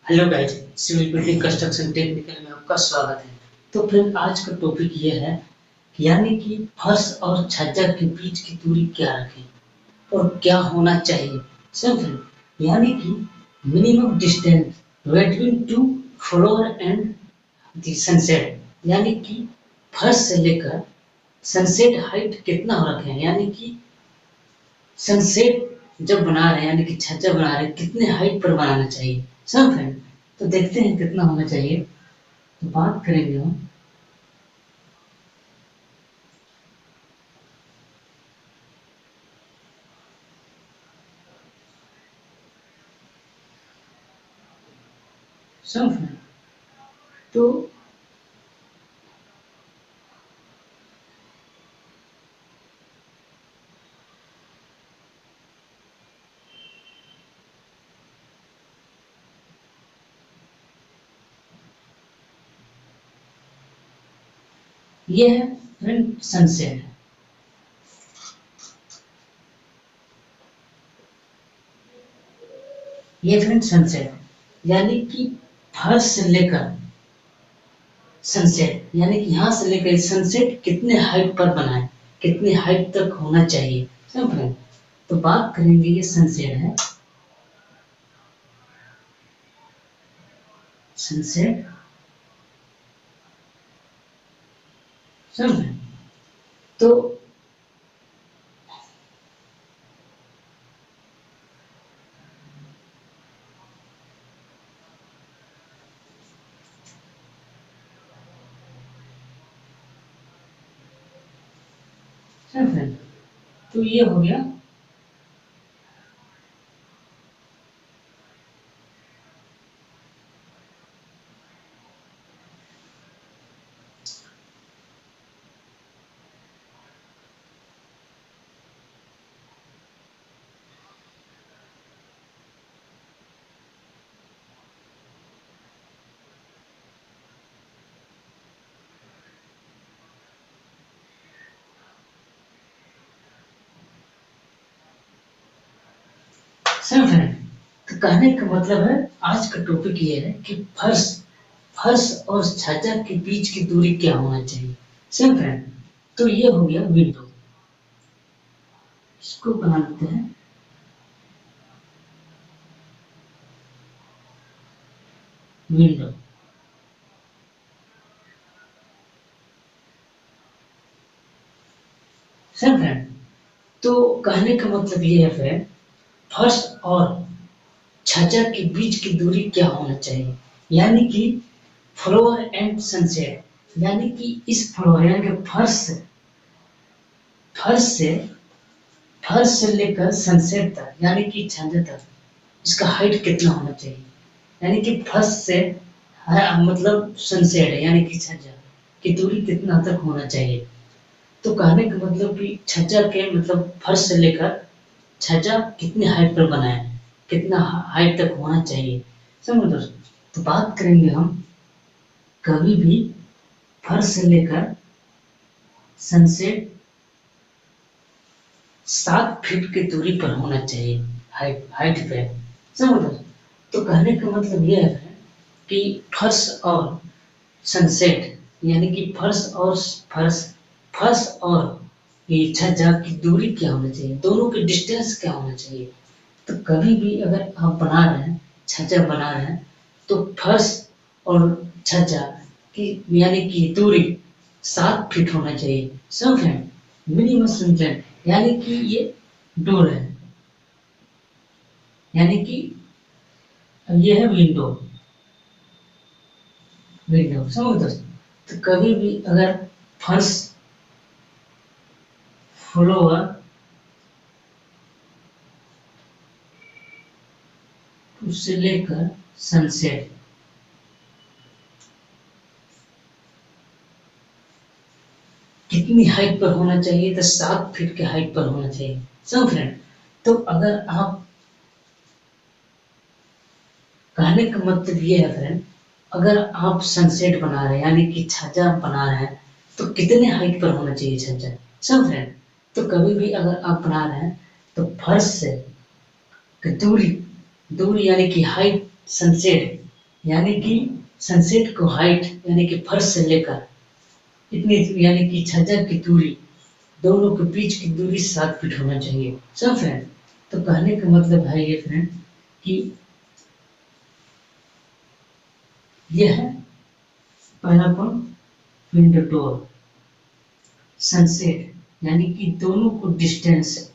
Hello guys, civil building construction technical में आपका स्वागत है। तो फ्रेंड, आज का टॉपिक ये है यानी कि फर्श और छज्जा के बीच की दूरी क्या रखें और क्या होना चाहिए। सब फ्रेंड, यानी कि minimum distance between two floor and the sunset, यानी कि फर्श से लेकर सनसेट हाइट कितना रखें, यानी कि सनसेट जब बना रहे हैं यानी कि छज्जा बना रहे हैं कितने हाइट पर बनाना चाहिए। सब फ्रेंड, तो देखते हैं कितना होना चाहिए। तो बात करेंगे हम सब फ्रेंड। तो ये है फ्रेंड सनसेट। ये फ्रेंड सनसेट यानी कि फर्श से लेकर सनसेट, यानी कि यहाँ से लेकर सनसेट कितने हाइट पर बनाए, कितने हाइट तक होना चाहिए। सब फ्रेंड, तो बात करेंगे ये सनसेट है। सनसेट सब फ्रेंड, तो सब फ्रेंड, तो ये हो गया सब फ्रेंड। तो कहने का मतलब है आज का टॉपिक ये है कि फर्श फर्श और छज्जा के बीच की दूरी क्या होना चाहिए। सब फ्रेंड, तो ये हो गया विंडो। इसको बना लेते हैं विंडो। सब फ्रेंड, तो कहने का मतलब ये है फ्रेंड, फर्श और छज्जा के बीच की दूरी क्या होना चाहिए, यानी कि फ्लोर एंड सनसेट, यानी कि इस फ्लोर यानी कि फर्श से फर्श से लेकर सनसेट तक, यानी कि छज्जा तक इसका हाइट कितना होना चाहिए। यानी कि फर्श से मतलब सनसेट है यानी कि छज्जा की दूरी कितना तक होना चाहिए। तो कहने का मतलब कि छज्जा के मतलब फर्श से लेकर छज्जा कितनी हाइट पर बनाए, कितना हाइट तक होना चाहिए। समझो दोस्तों, तो बात करेंगे हम कभी भी फर्श से लेकर सनसेट 7 फीट की दूरी पर होना चाहिए, हाइट हाइट पे। समझो दोस्तों, तो कहने का मतलब यह है कि फर्श और सनसेट यानी कि फर्श और ये छज्जा की दूरी क्या होनी चाहिए, दोनों की डिस्टेंस क्या होना चाहिए। तो कभी भी अगर आप बना रहे हैं छज्जा बना रहे हैं तो फर्श और छज्जा की यानी कि दूरी 7 फीट होना चाहिए। सब है मिनिमम सनसेट, यानी कि ये डोर है, यानी कि ये है विंडो। विंडो समझ दोस्तों, तो कभी भी अगर फर्श फ्लोर उससे लेकर सनसेट कितनी हाइट पर होना चाहिए, तो 7 फीट के हाइट पर होना चाहिए। सब फ्रेंड, तो अगर आप कहने का मतलब ये है फ्रेंड, अगर आप सनसेट बना रहे हैं यानी कि छज्जा बना रहे हैं तो कितने हाइट पर होना चाहिए छज्जा। सब फ्रेंड, तो कभी भी अगर आप बना रहे हैं तो फर्श से दूरी दूरी यानी कि हाइट सनसेट यानी कि सनसेट को हाइट यानी कि फर्श से लेकर इतनी यानी कि छज्जा की दूरी, दोनों के बीच की दूरी 7 फीट होना चाहिए। सब फ्रेंड, तो कहने का मतलब है ये फ्रेंड कि यह है पहला पॉइंट विंडो डोर। सनसेट यानी कि दोनों को डिस्टेंस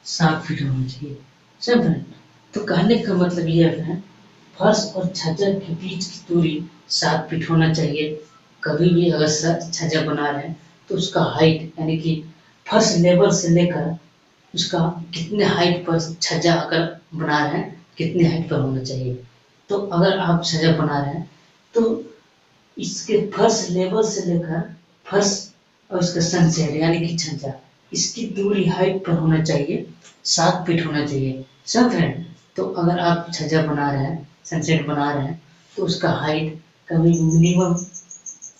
7 फीट होना चाहिए। सब फ्रेंड, तो कहने का मतलब यह है फर्श और छज्जा के बीच की दूरी 7 फीट होना चाहिए। कभी भी अगर छज्जा बना रहे हैं तो उसका हाइट यानी कि फर्श लेवल से लेकर उसका कितने हाइट पर छज्जा अगर बना रहे हैं कितने हाइट पर होना चाहिए। तो अगर आप छज्जा बना रहे हैं तो इसके फर्श लेवल से लेकर फर्श और उसका सनसेट यानी कि छज्जा, इसकी दूरी हाइट पर होना चाहिए 7 फीट होना चाहिए। सब फ्रेंड, तो अगर आप छज्जा बना रहे हैं, सनसेट बना रहे हैं तो उसका हाइट कभी मिनिमम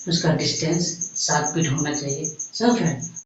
उसका डिस्टेंस 7 फीट होना चाहिए। सब फ्रेंड,